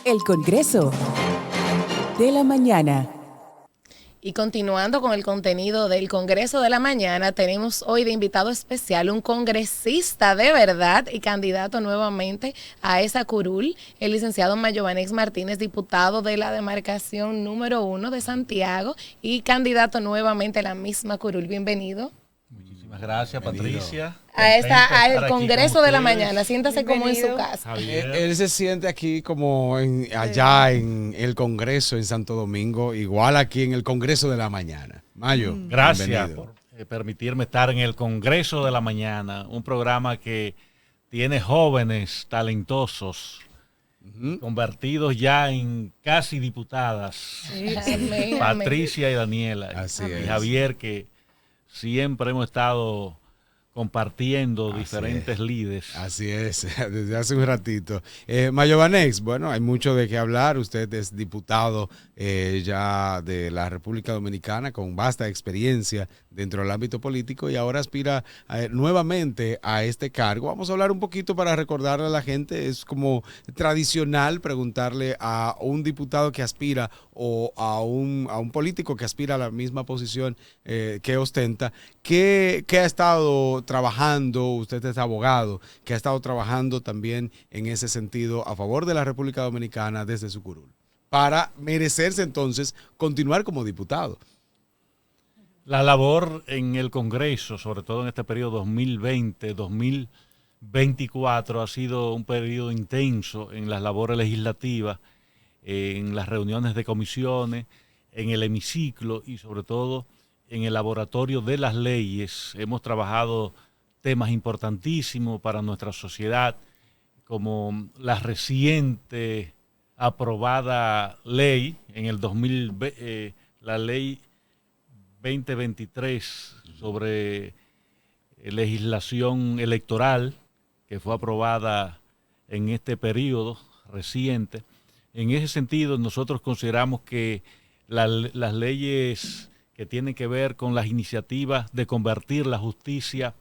El Congreso de la Mañana. Y continuando con el contenido del Congreso de la Mañana, tenemos hoy de invitado especial un congresista de verdad y candidato nuevamente a esa curul, el licenciado Mayovanex Martínez, diputado de la demarcación número 1 de Santiago y candidato nuevamente a la misma curul. Bienvenido. Muchísimas gracias, Bienvenido. Patricia. Al Congreso de la Mañana. Siéntase como en su casa. Él se siente aquí como allá en el Congreso en Santo Domingo, igual aquí en el Congreso de la Mañana. Mayo, Gracias bienvenido. por permitirme estar en el Congreso de la Mañana, un programa que tiene jóvenes talentosos, convertidos ya en casi diputadas. Sí, amén, Patricia y Daniela. Así Y es. Javier, que siempre hemos estado compartiendo diferentes líderes. Así es, desde hace un ratito. Mayovanex, bueno, hay mucho de qué hablar. Usted es diputado ya de la República Dominicana con vasta experiencia dentro del ámbito político y ahora aspira nuevamente a este cargo. Vamos a hablar un poquito para recordarle a la gente, es como tradicional preguntarle a un diputado que aspira o a un político que aspira a la misma posición que ostenta, ¿qué ha estado trabajando? Usted es abogado, que ha estado trabajando también en ese sentido a favor de la República Dominicana desde su curul, para merecerse entonces continuar como diputado. La labor en el Congreso, sobre todo en este periodo 2020-2024, ha sido un periodo intenso en las labores legislativas, en las reuniones de comisiones, en el hemiciclo y sobre todo en el laboratorio de las leyes. Hemos trabajado temas importantísimos para nuestra sociedad, como la reciente aprobada ley en el 2000, la ley 2023 sobre legislación electoral, que fue aprobada en este periodo reciente. En ese sentido, nosotros consideramos que las leyes que tienen que ver con las iniciativas de convertir la justicia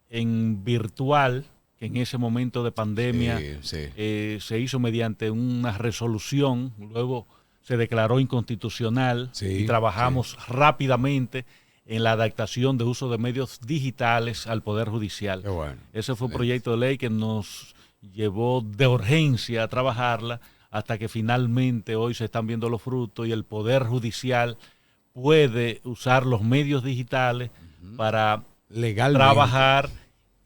en virtual, que en ese momento de pandemia se hizo mediante una resolución, luego se declaró inconstitucional y trabajamos rápidamente en la adaptación de uso de medios digitales al Poder Judicial. Bueno, ese fue un proyecto de ley que nos llevó de urgencia a trabajarla hasta que finalmente hoy se están viendo los frutos y el Poder Judicial puede usar los medios digitales para trabajar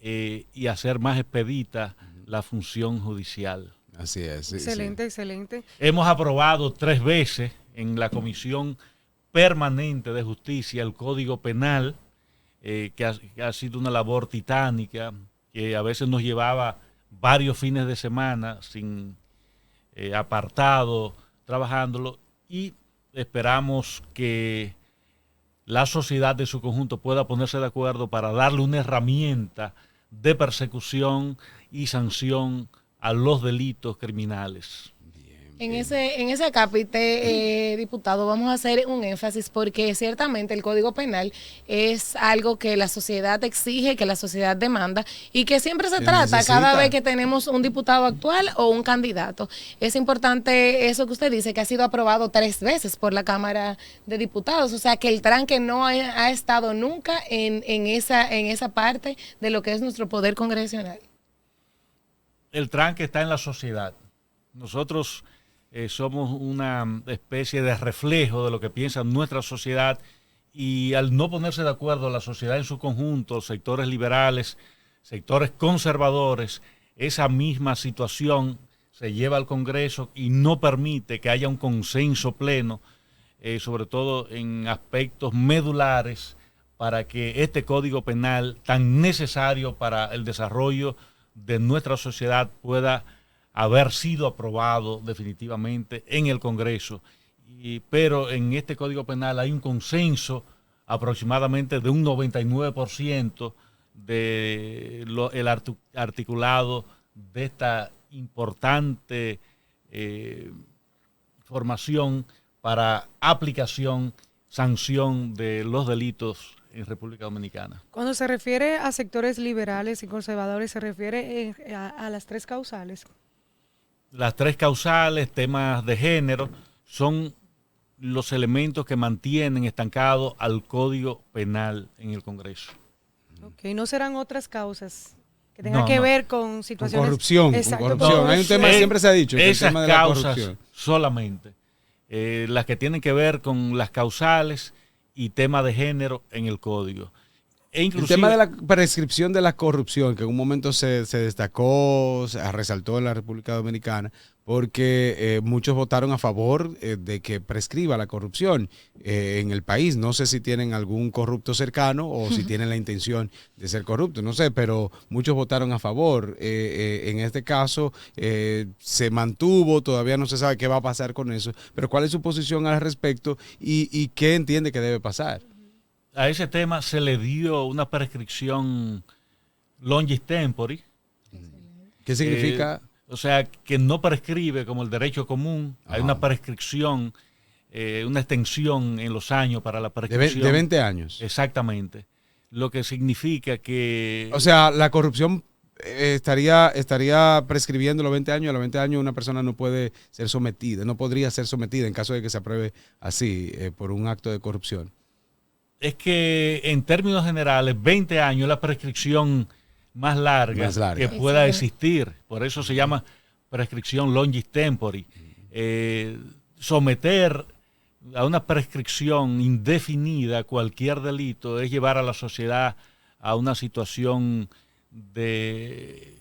y hacer más expedita la función judicial. Así es. Sí, excelente, sí. Excelente. Hemos aprobado 3 veces en la Comisión Permanente de Justicia el Código Penal, que ha sido una labor titánica, que a veces nos llevaba varios fines de semana sin apartado, trabajándolo, y esperamos que la sociedad de su conjunto pueda ponerse de acuerdo para darle una herramienta de persecución y sanción a los delitos criminales. En ese acápite, diputado, vamos a hacer un énfasis porque ciertamente el Código Penal es algo que la sociedad exige, que la sociedad demanda y que siempre se trata cada vez que tenemos un diputado actual o un candidato. Es importante eso que usted dice, que ha sido aprobado 3 veces por la Cámara de Diputados, o sea que el tranque no ha estado nunca en esa parte de lo que es nuestro poder congresional. El tranque está en la sociedad. Nosotros somos una especie de reflejo de lo que piensa nuestra sociedad y al no ponerse de acuerdo la sociedad en su conjunto, sectores liberales, sectores conservadores, esa misma situación se lleva al Congreso y no permite que haya un consenso pleno, sobre todo en aspectos medulares, para que este Código Penal tan necesario para el desarrollo de nuestra sociedad pueda haber sido aprobado definitivamente en el Congreso. Pero en este Código Penal hay un consenso aproximadamente de un 99% del articulado de esta importante formación para aplicación, sanción de los delitos en República Dominicana. Cuando se refiere a sectores liberales y conservadores, ¿se refiere a las 3 causales? las 3 causales, temas de género, son los elementos que mantienen estancado al Código Penal en el Congreso. Ok, ¿no serán otras causas que tengan No, que no. ver con Con situaciones? corrupción, Exacto, con corrupción. Hay un tema que siempre se ha dicho, que el Esas tema de la causas corrupción. solamente, las que tienen que ver con las causales y tema de género en el Código. E El inclusive, tema de la prescripción de la corrupción, que en un momento se destacó, se resaltó en la República Dominicana, porque muchos votaron a favor de que prescriba la corrupción en el país. No sé si tienen algún corrupto cercano o si tienen la intención de ser corrupto, no sé, pero muchos votaron a favor. En este caso se mantuvo, todavía no se sabe qué va a pasar con eso, pero ¿cuál es su posición al respecto y qué entiende que debe pasar? a ese tema se le dio una prescripción longis tempori. ¿Qué significa? O sea, que no prescribe como el derecho común. Hay una prescripción, una extensión en los años para la prescripción. De 20 años. Exactamente. Lo que significa que... O sea, la corrupción estaría prescribiendo los 20 años. A los 20 años una persona no puede ser sometida, no podría ser sometida en caso de que se apruebe así, por un acto de corrupción. Es que en términos generales, 20 años es la prescripción más larga que pueda existir. Por eso se llama prescripción longis tempori. Someter a una prescripción indefinida cualquier delito es llevar a la sociedad a una situación de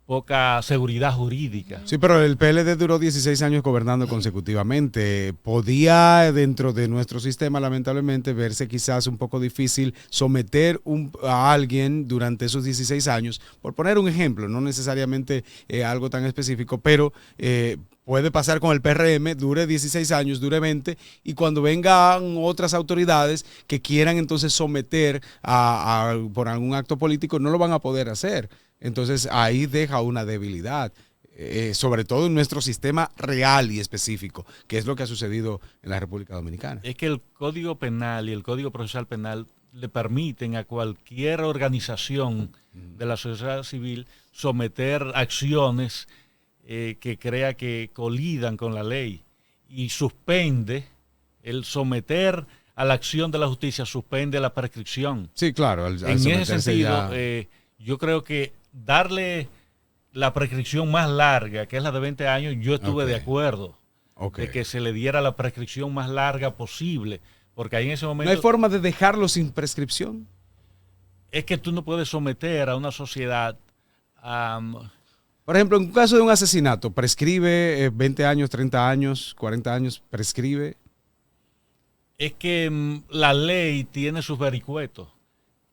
poca seguridad jurídica. Sí, pero el PLD duró 16 años gobernando consecutivamente. Podía, dentro de nuestro sistema, lamentablemente, verse quizás un poco difícil someter a alguien durante esos 16 años. Por poner un ejemplo, no necesariamente algo tan específico, pero puede pasar con el PRM, dure 16 años, dure 20, y cuando vengan otras autoridades que quieran entonces someter por algún acto político, no lo van a poder hacer. Entonces ahí deja una debilidad, sobre todo en nuestro sistema real y específico, que es lo que ha sucedido en la República Dominicana. Es que el Código Penal y el Código Procesal Penal le permiten a cualquier organización de la sociedad civil someter acciones que crea que colidan con la ley, y suspende el someter a la acción de la justicia, suspende la prescripción. Sí, claro. Al en ese sentido, ya... yo creo que darle la prescripción más larga, que es la de 20 años, yo estuve de acuerdo de que se le diera la prescripción más larga posible, porque ahí en ese momento... ¿No hay forma de dejarlo sin prescripción? Es que tú no puedes someter a una sociedad a... Por ejemplo, en un caso de un asesinato, ¿prescribe 20 años, 30 años, 40 años? ¿Prescribe? Es que la ley tiene sus vericuetos.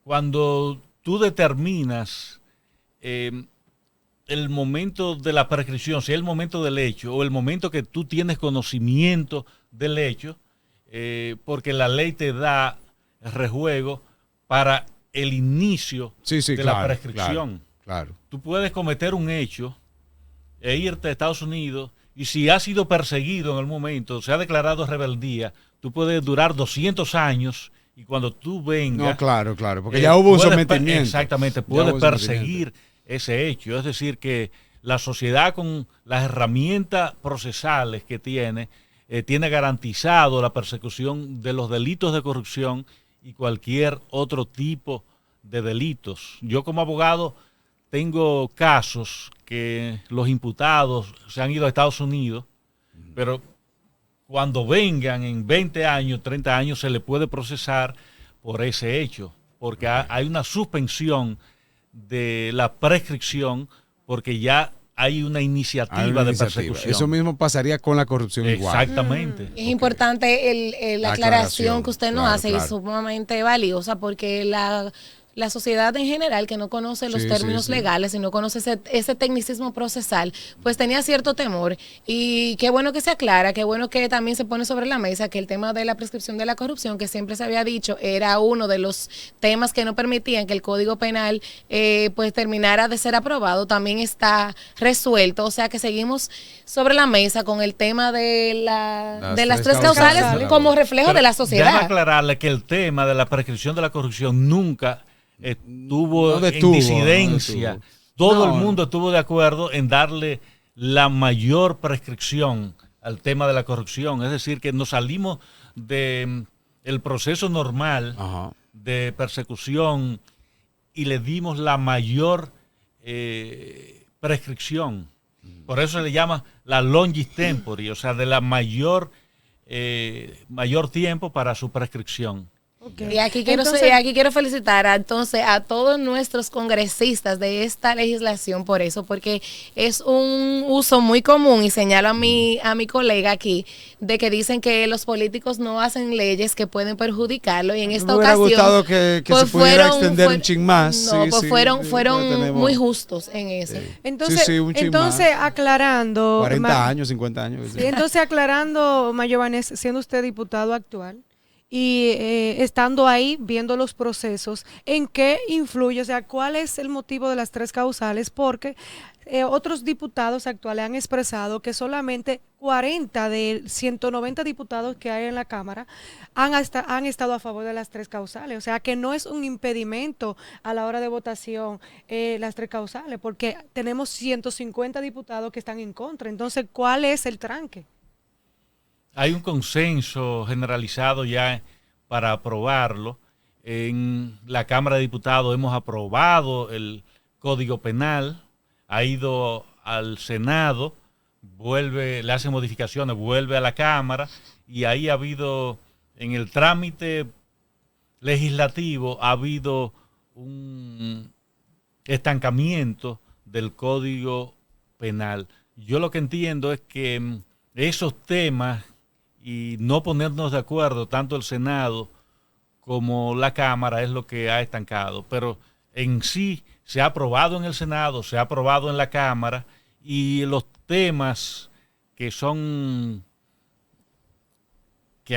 Cuando tú determinas el momento de la prescripción, si es el momento del hecho o el momento que tú tienes conocimiento del hecho, porque la ley te da rejuego para el inicio de la prescripción. Claro. Tú puedes cometer un hecho e irte a Estados Unidos, y si has sido perseguido en el momento, se ha declarado rebeldía, tú puedes durar 200 años, y cuando tú vengas... No, claro, porque ya hubo un sometimiento. Exactamente, puedes perseguir ese hecho. Es decir, que la sociedad, con las herramientas procesales que tiene garantizado la persecución de los delitos de corrupción y cualquier otro tipo de delitos. Yo como abogado tengo casos que los imputados se han ido a Estados Unidos, pero cuando vengan en 20 años, 30 años, se le puede procesar por ese hecho, porque hay una suspensión de la prescripción, porque ya hay una iniciativa de persecución. Eso mismo pasaría con la corrupción igual. Exactamente. Es importante la aclaración que usted nos hace, y es sumamente valiosa, porque la sociedad en general, que no conoce los términos legales y no conoce ese tecnicismo procesal, pues tenía cierto temor. Y qué bueno que se aclara, qué bueno que también se pone sobre la mesa que el tema de la prescripción de la corrupción, que siempre se había dicho, era uno de los temas que no permitían que el Código Penal pues terminara de ser aprobado, también está resuelto. O sea que seguimos sobre la mesa con el tema de las tres causales como reflejo de la sociedad. Déjame aclararle que el tema de la prescripción de la corrupción nunca estuvo en disidencia. Todo el mundo estuvo de acuerdo en darle la mayor prescripción al tema de la corrupción. Es decir, que nos salimos del proceso normal Ajá. de persecución y le dimos la mayor prescripción. Por eso se le llama la longis tempori, o sea, de la mayor tiempo para su prescripción. Okay. Y aquí quiero, Entonces, aquí quiero felicitar a todos nuestros congresistas de esta legislación por eso, porque es un uso muy común, y señalo a mi colega aquí, de que dicen que los políticos no hacen leyes que pueden perjudicarlo, y en esta Me hubiera ocasión gustado que se pudiera extender un chin más. No, Sí, pues sí, fueron tenemos muy justos en eso. Entonces, Sí, un chin entonces más. aclarando. 40 años, 50 años. Sí, entonces aclarando, Mayo Vanés, siendo usted diputado actual y estando ahí viendo los procesos, ¿en qué influye? O sea, ¿cuál es el motivo de las 3 causales? Porque otros diputados actuales han expresado que solamente 40 de 190 diputados que hay en la Cámara han estado a favor de las 3 causales. O sea, que no es un impedimento a la hora de votación las 3 causales, porque tenemos 150 diputados que están en contra. Entonces, ¿cuál es el tranque? Hay un consenso generalizado ya para aprobarlo. En la Cámara de Diputados hemos aprobado el Código Penal, ha ido al Senado, le hace modificaciones, vuelve a la Cámara, y ahí ha habido, en el trámite legislativo, ha habido un estancamiento del Código Penal. Yo lo que entiendo es que esos temas y no ponernos de acuerdo, tanto el Senado como la Cámara, es lo que ha estancado. Pero en sí se ha aprobado en el Senado, se ha aprobado en la Cámara, y los temas que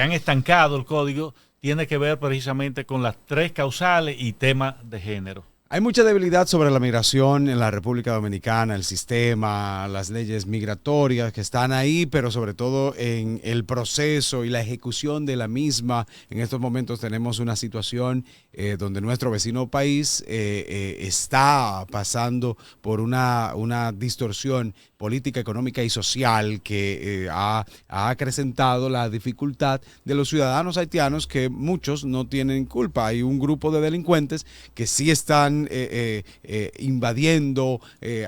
han estancado el código tiene que ver precisamente con las 3 causales y temas de género. Hay mucha debilidad sobre la migración en la República Dominicana, el sistema, las leyes migratorias que están ahí, pero sobre todo en el proceso y la ejecución de la misma. En estos momentos tenemos una situación donde nuestro vecino país está pasando por una distorsión política, económica y social que ha acrecentado la dificultad de los ciudadanos haitianos, que muchos no tienen culpa. Hay un grupo de delincuentes que sí están invadiendo,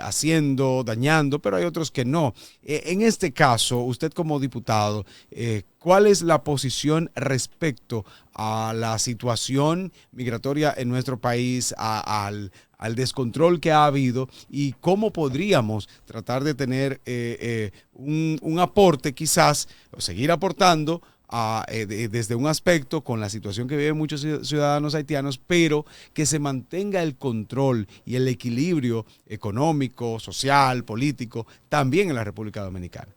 haciendo, dañando, pero hay otros que no. En este caso, usted como diputado, ¿cuál es la posición respecto a la situación migratoria en nuestro país, al descontrol que ha habido, y cómo podríamos tratar de tener un aporte quizás, o seguir aportando desde un aspecto con la situación que viven muchos ciudadanos haitianos, pero que se mantenga el control y el equilibrio económico, social, político, también en la República Dominicana?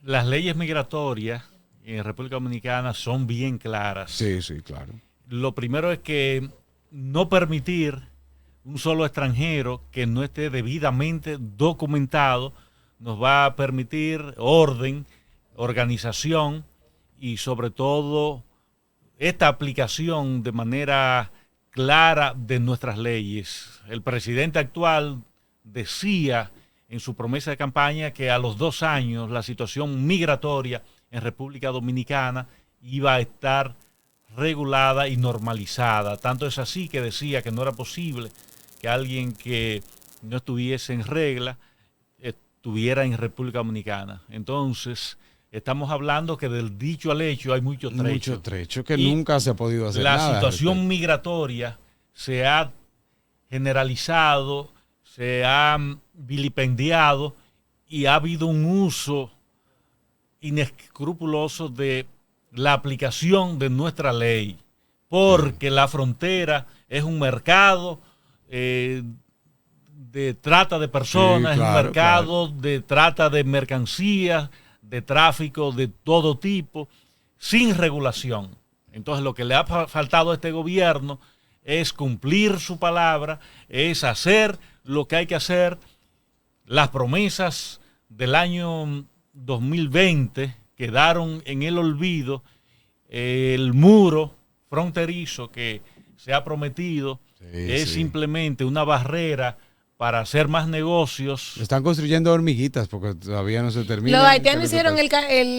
Las leyes migratorias en República Dominicana son bien claras. Sí, sí, claro. Lo primero es que no permitir un solo extranjero que no esté debidamente documentado nos va a permitir orden, organización y sobre todo esta aplicación de manera clara de nuestras leyes. El presidente actual decía en su promesa de campaña que a los 2 años la situación migratoria en República Dominicana iba a estar regulada y normalizada. Tanto es así que decía que no era posible que alguien que no estuviese en regla estuviera en República Dominicana. Entonces, estamos hablando que del dicho al hecho hay mucho trecho. Mucho trecho que Y nunca se ha podido hacer la nada. situación migratoria se ha generalizado, se ha vilipendiado y ha habido un uso inescrupuloso de la aplicación de nuestra ley, porque la frontera es un mercado de trata de personas, Sí, claro, es un mercado de trata de mercancías, de tráfico de todo tipo, sin regulación. Entonces lo que le ha faltado a este gobierno es cumplir su palabra, es hacer lo que hay que hacer. Las promesas del año 2020 quedaron en el olvido. El muro fronterizo que se ha prometido es simplemente una barrera para hacer más negocios. Están construyendo hormiguitas porque todavía no se termina. Los haitianos hicieron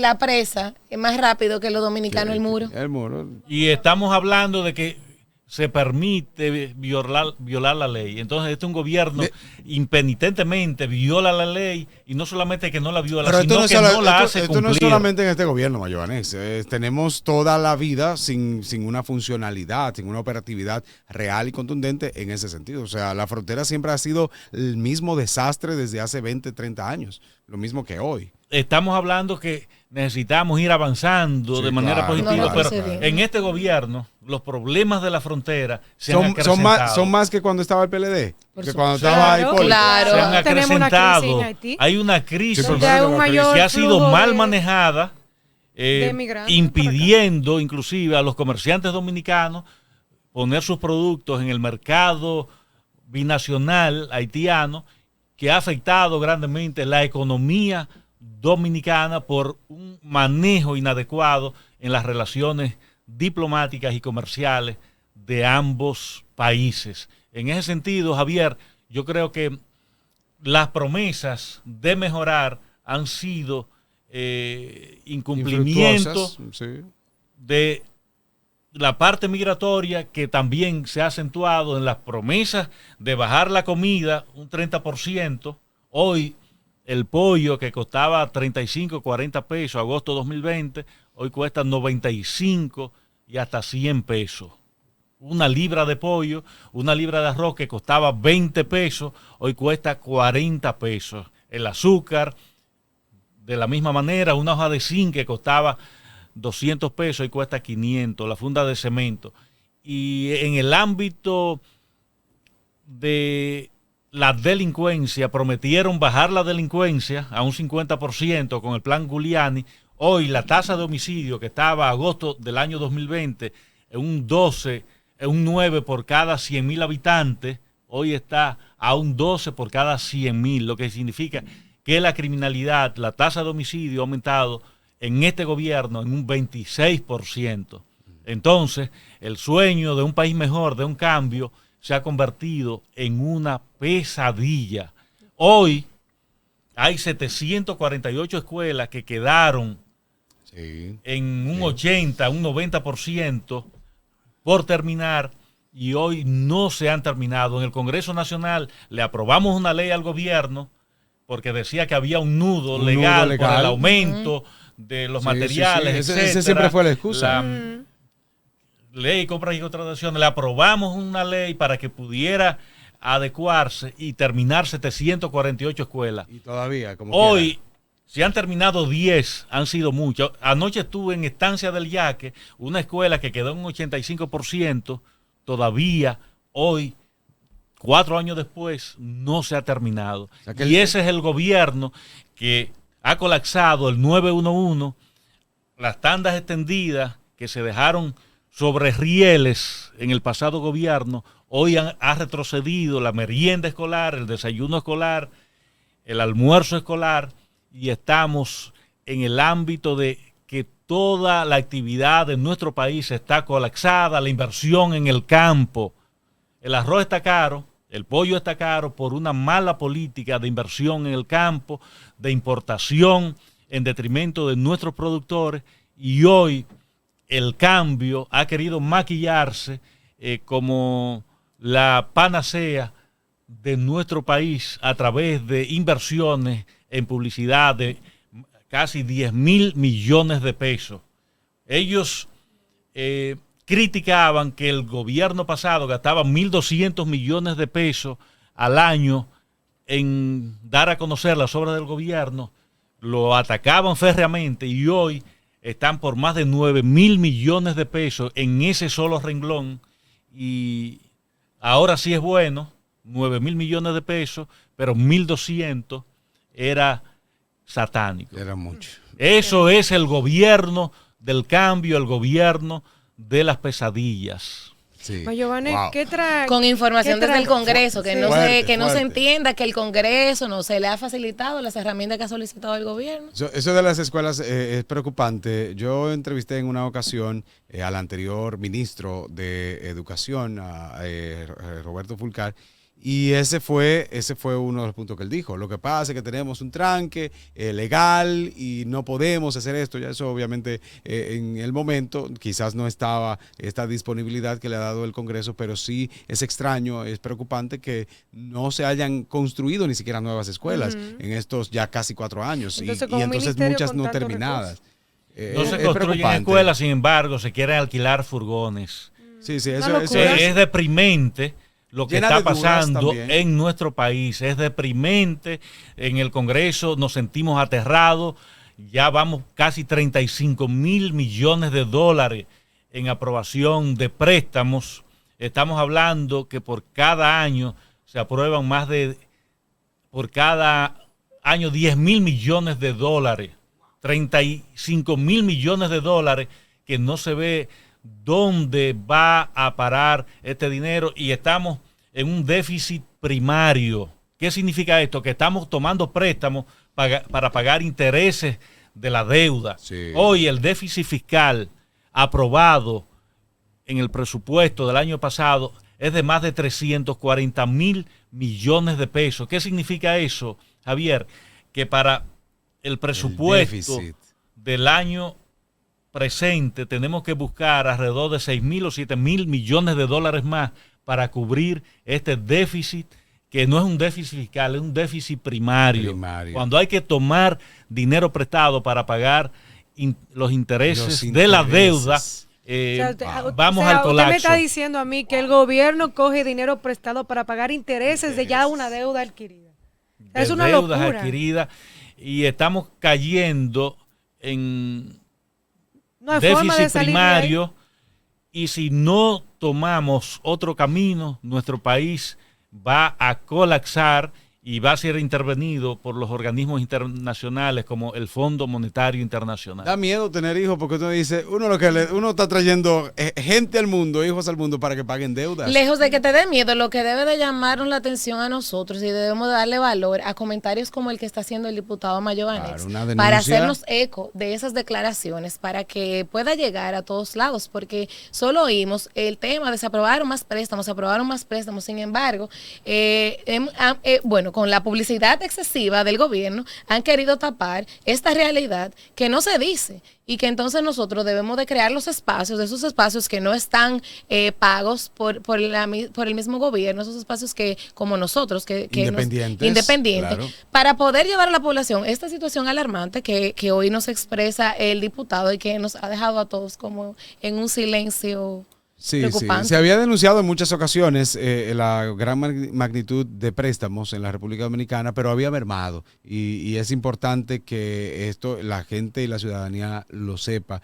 la presa más rápido que los dominicanos el muro. El muro. Y estamos hablando de que se permite violar la ley. Entonces este es un gobierno impenitentemente viola la ley, y no solamente que no la viola, Pero sino que no la hace esto no es cumplir. solamente en este gobierno, Mayobanex. Tenemos toda la vida sin una funcionalidad, sin una operatividad real y contundente en ese sentido. O sea, la frontera siempre ha sido el mismo desastre desde hace 20, 30 años, lo mismo que hoy. Estamos hablando que necesitamos ir avanzando de manera positiva, No, pero sí. en este gobierno los problemas de la frontera se han Son acrecentado. más que cuando estaba el PLD, Por que supuesto. cuando estaba Hipólito. Claro. Se han Tenemos una crisis acrecentado. en Haití. Hay una crisis Sí, Donde hay un mayor que ha sido flujo mal de- manejada, de migrantes impidiendo inclusive a los comerciantes dominicanos poner sus productos en el mercado binacional haitiano, que ha afectado grandemente la economía dominicana por un manejo inadecuado en las relaciones diplomáticas y comerciales de ambos países. En ese sentido, Javier, yo creo que las promesas de mejorar han sido incumplimientos Infructuosas, sí. de la parte migratoria, que también se ha acentuado en las promesas de bajar la comida un 30%. Hoy el pollo que costaba 35, 40 pesos, agosto 2020, hoy cuesta 95 y hasta 100 pesos. Una libra de pollo, una libra de arroz que costaba 20 pesos, hoy cuesta 40 pesos. El azúcar, de la misma manera, una hoja de zinc que costaba 200 pesos y cuesta 500, la funda de cemento. Y en el ámbito de la delincuencia, prometieron bajar la delincuencia a un 50% con el plan Giuliani. Hoy la tasa de homicidio, que estaba a agosto del año 2020 en un 12, en un 9 por cada 100.000 habitantes, hoy está a un 12 por cada 100.000, lo que significa que la criminalidad, la tasa de homicidio ha aumentado en este gobierno en un 26%. Entonces, el sueño de un país mejor, de un cambio, se ha convertido en una pesadilla. Hoy hay 748 escuelas que quedaron Sí. en un 80, un 90% por terminar, y hoy no se han terminado. En el Congreso Nacional le aprobamos una ley al gobierno porque decía que había un nudo legal por el aumento de los Sí, materiales, sí. etcétera. Ese siempre fue la excusa. La ley, compras y contrataciones, le aprobamos una ley para que pudiera adecuarse y terminar 748 escuelas. Y todavía, como Hoy se han terminado 10, han sido muchos. Anoche estuve en Estancia del Yaque, una escuela que quedó en un 85%, todavía hoy, 4 años después, no se ha terminado. sea que Y ese es el gobierno que ha colapsado el 911, las tandas extendidas que se dejaron sobre rieles en el pasado gobierno. Hoy ha retrocedido la merienda escolar, el desayuno escolar, el almuerzo escolar, y estamos en el ámbito de que toda la actividad de nuestro país está colapsada, la inversión en el campo. El arroz está caro, el pollo está caro por una mala política de inversión en el campo, de importación en detrimento de nuestros productores, y hoy el cambio ha querido maquillarse como la panacea de nuestro país a través de inversiones en publicidad de casi 10.000 millones de pesos. Ellos criticaban que el gobierno pasado gastaba 1.200 millones de pesos al año en dar a conocer las obras del gobierno, lo atacaban férreamente, y hoy están por más de 9.000 millones de pesos en ese solo renglón. Y ahora sí es bueno, 9.000 millones de pesos, pero 1.200 era satánico. Era mucho. Eso es el gobierno del cambio, el gobierno de las pesadillas. Sí. Giovanni, Wow. ¿qué trae? Con información ¿Qué desde el trae? Congreso, que Sí. no Fuerte, se, que no se fuerte. entienda que el Congreso no se le ha facilitado las herramientas que ha solicitado el gobierno. Eso de las escuelas es preocupante. Yo entrevisté en una ocasión al anterior ministro de Educación, a Roberto Fulcar, Y ese fue uno de los puntos que él dijo. Lo que pasa es que tenemos un tranque legal y no podemos hacer esto. Ya eso obviamente en el momento quizás no estaba esta disponibilidad que le ha dado el Congreso, pero sí es extraño, es preocupante que no se hayan construido ni siquiera nuevas escuelas en estos ya casi 4 años. Entonces, y entonces muchas no tantos terminadas. No se construyen escuelas, sin embargo, se quieren alquilar furgones. Sí, Una locura. Es deprimente lo que Llena está de dudas pasando también. en nuestro país. Es deprimente. En el Congreso nos sentimos aterrados. Ya vamos casi 35 mil millones de dólares en aprobación de préstamos. Estamos hablando que por cada año se aprueban por cada año 10 mil millones de dólares. 35 mil millones de dólares que no se ve dónde va a parar este dinero y estamos en un déficit primario. ¿Qué significa esto? Que estamos tomando préstamos para pagar intereses de la deuda. Sí. Hoy el déficit fiscal aprobado en el presupuesto del año pasado es de más de 340 mil millones de pesos. ¿Qué significa eso, Javier? Que para el presupuesto del año presente tenemos que buscar alrededor de 6 mil o 7 mil millones de dólares más para cubrir este déficit, que no es un déficit fiscal, es un déficit primario. Cuando hay que tomar dinero prestado para pagar los intereses de la deuda, vamos al colapso. Usted me está diciendo a mí que el gobierno coge dinero prestado para pagar intereses de ya una deuda adquirida. Es una deudas locura. adquiridas y estamos cayendo en No hay forma de déficit salir primario y si no tomamos otro camino, nuestro país va a colapsar y va a ser intervenido por los organismos internacionales como el Fondo Monetario Internacional. Da miedo tener hijos porque uno dice, uno está trayendo gente al mundo, hijos al mundo para que paguen deudas. Lejos de que te dé miedo, lo que debe de llamarnos la atención a nosotros y debemos darle valor a comentarios como el que está haciendo el diputado Mayo Banex, Claro, para hacernos eco de esas declaraciones, para que pueda llegar a todos lados, porque solo oímos el tema de se aprobaron más préstamos, sin embargo, con la publicidad excesiva del gobierno han querido tapar esta realidad que no se dice y que entonces nosotros debemos de crear los espacios, esos espacios que no están pagos por el mismo gobierno, esos espacios que como nosotros, que independientes, claro, para poder llevar a la población esta situación alarmante que hoy nos expresa el diputado y que nos ha dejado a todos como en un silencio. Sí, se había denunciado en muchas ocasiones la gran magnitud de préstamos en la República Dominicana, pero había mermado y es importante que esto la gente y la ciudadanía lo sepa.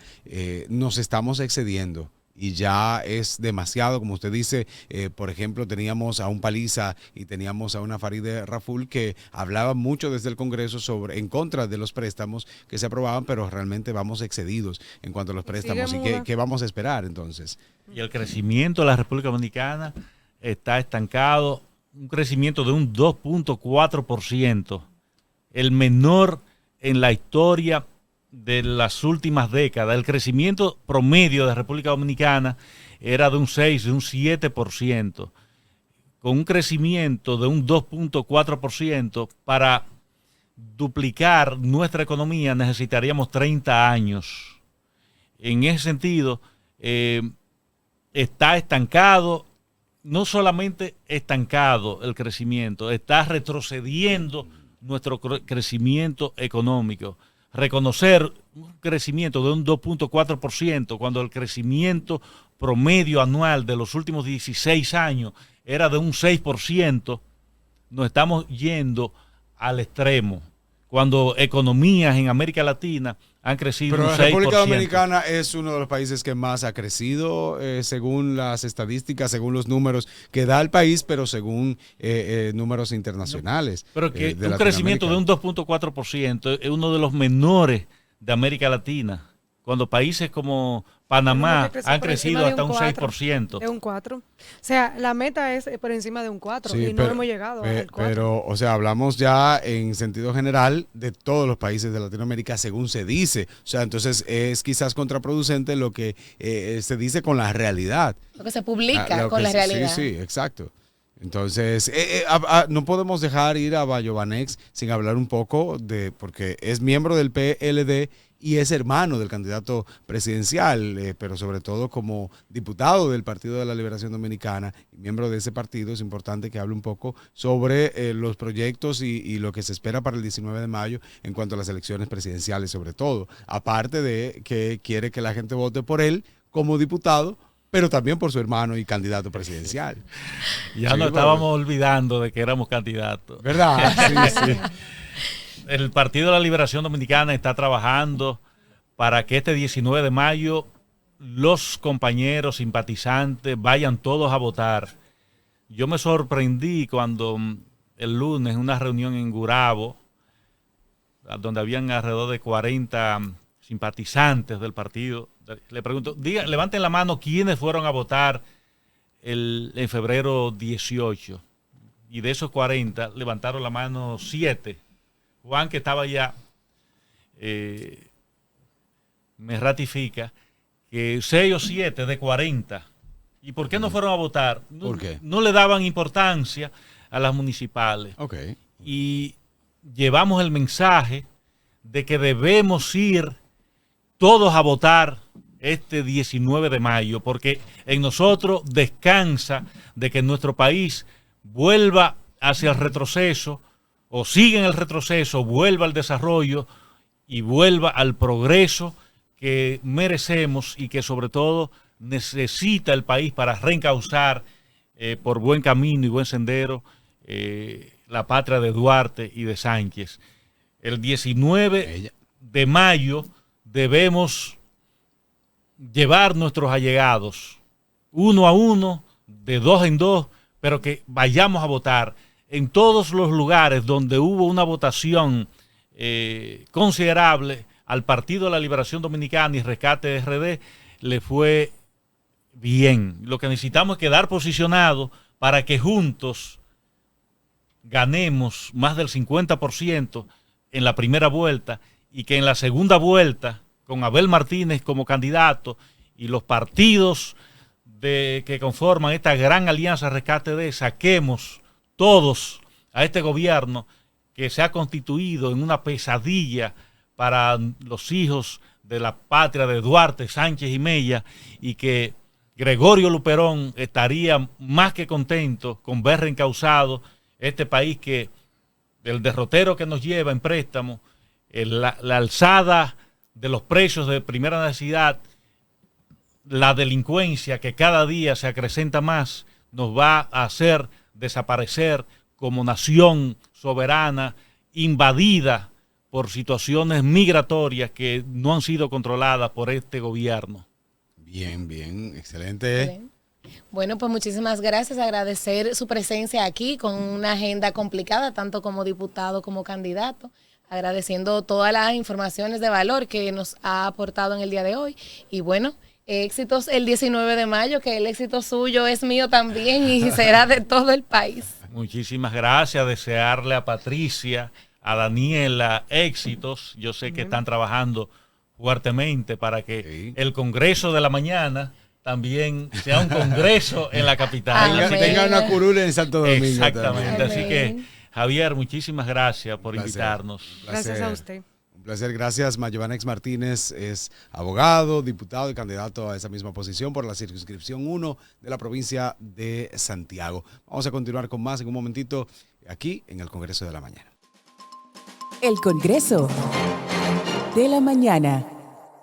Nos estamos excediendo y ya es demasiado, como usted dice. Por ejemplo, teníamos a un Paliza y teníamos a una Farideh Raful que hablaba mucho desde el Congreso en contra de los préstamos que se aprobaban, pero realmente vamos excedidos en cuanto a los préstamos. ¿Y qué vamos a esperar entonces? Y el crecimiento de la República Dominicana está estancado, un crecimiento de un 2.4%, el menor en la historia de las últimas décadas. El crecimiento promedio de la República Dominicana era de un 6, de un 7%, con un crecimiento de un 2.4%. Para duplicar nuestra economía necesitaríamos 30 años. En ese sentido, está estancado, no solamente estancado el crecimiento, está retrocediendo nuestro crecimiento económico. Reconocer un crecimiento de un 2.4% cuando el crecimiento promedio anual de los últimos 16 años era de un 6%, nos estamos yendo al extremo. Cuando economías en América Latina han crecido un 6%. Pero la República Dominicana es uno de los países que más ha crecido según las estadísticas, según los números que da el país, pero según números internacionales. Pero que un crecimiento de un 2.4% es uno de los menores de América Latina. Cuando países como Panamá han crecido hasta un 6%. De un 4. O sea, la meta es por encima de un 4 y no hemos llegado al 4. Pero, o sea, hablamos ya en sentido general de todos los países de Latinoamérica, según se dice. O sea, entonces es quizás contraproducente lo que se dice con la realidad. Lo que se publica con la realidad. Sí, exacto. Entonces, no podemos dejar ir a Mayovanex sin hablar un poco porque es miembro del PLD y es hermano del candidato presidencial, pero sobre todo como diputado del Partido de la Liberación Dominicana y miembro de ese partido, es importante que hable un poco sobre los proyectos y lo que se espera para el 19 de mayo en cuanto a las elecciones presidenciales sobre todo, aparte de que quiere que la gente vote por él como diputado, pero también por su hermano y candidato presidencial. Ya nos estábamos olvidando de que éramos candidatos. ¿Verdad? Sí, sí. El Partido de la Liberación Dominicana está trabajando para que este 19 de mayo los compañeros simpatizantes vayan todos a votar. Yo me sorprendí cuando el lunes en una reunión en Gurabo, donde habían alrededor de 40 simpatizantes del partido, le pregunto, levanten la mano quiénes fueron a votar en febrero 18. Y de esos 40 levantaron la mano 7. Juan, que estaba allá, me ratifica que 6 o 7 de 40. ¿Y por qué no fueron a votar? ¿Por qué? No le daban importancia a las municipales. Okay. Y llevamos el mensaje de que debemos ir todos a votar este 19 de mayo, porque en nosotros descansa de que nuestro país vuelva hacia el retroceso, o siga en el retroceso, vuelva al desarrollo y vuelva al progreso que merecemos y que sobre todo necesita el país para reencauzar por buen camino y buen sendero la patria de Duarte y de Sánchez. El 19 de mayo debemos llevar nuestros allegados uno a uno, de dos en dos, pero que vayamos a votar en todos los lugares donde hubo una votación considerable al Partido de la Liberación Dominicana y Rescate RD, le fue bien. Lo que necesitamos es quedar posicionados para que juntos ganemos más del 50% en la primera vuelta y que en la segunda vuelta, con Abel Martínez como candidato y los partidos que conforman esta gran alianza Rescate RD, saquemos todos a este gobierno que se ha constituido en una pesadilla para los hijos de la patria de Duarte, Sánchez y Mella, y que Gregorio Luperón estaría más que contento con ver reencauzado este país, que el derrotero que nos lleva en préstamo, la alzada de los precios de primera necesidad, la delincuencia que cada día se acrecenta más, nos va a hacer desaparecer como nación soberana, invadida por situaciones migratorias que no han sido controladas por este gobierno. Bien, bien, excelente. Bien. Bueno, pues muchísimas gracias. Agradecer su presencia aquí con una agenda complicada, tanto como diputado como candidato. Agradeciendo todas las informaciones de valor que nos ha aportado en el día de hoy. Y bueno, éxitos el 19 de mayo, que el éxito suyo es mío también y será de todo el país. Muchísimas gracias. Desearle a Patricia, a Daniela, éxitos. Yo sé que están trabajando fuertemente para que el Congreso de la mañana también sea un congreso en la capital. Tenga una curul en Santo Domingo. Exactamente. También. Así que, Javier, muchísimas gracias por invitarnos. Gracias a usted. Un placer, gracias. Mayovanex Martínez es abogado, diputado y candidato a esa misma posición por la circunscripción 1 de la provincia de Santiago. Vamos a continuar con más en un momentito aquí en el Congreso de la Mañana. El Congreso de la Mañana.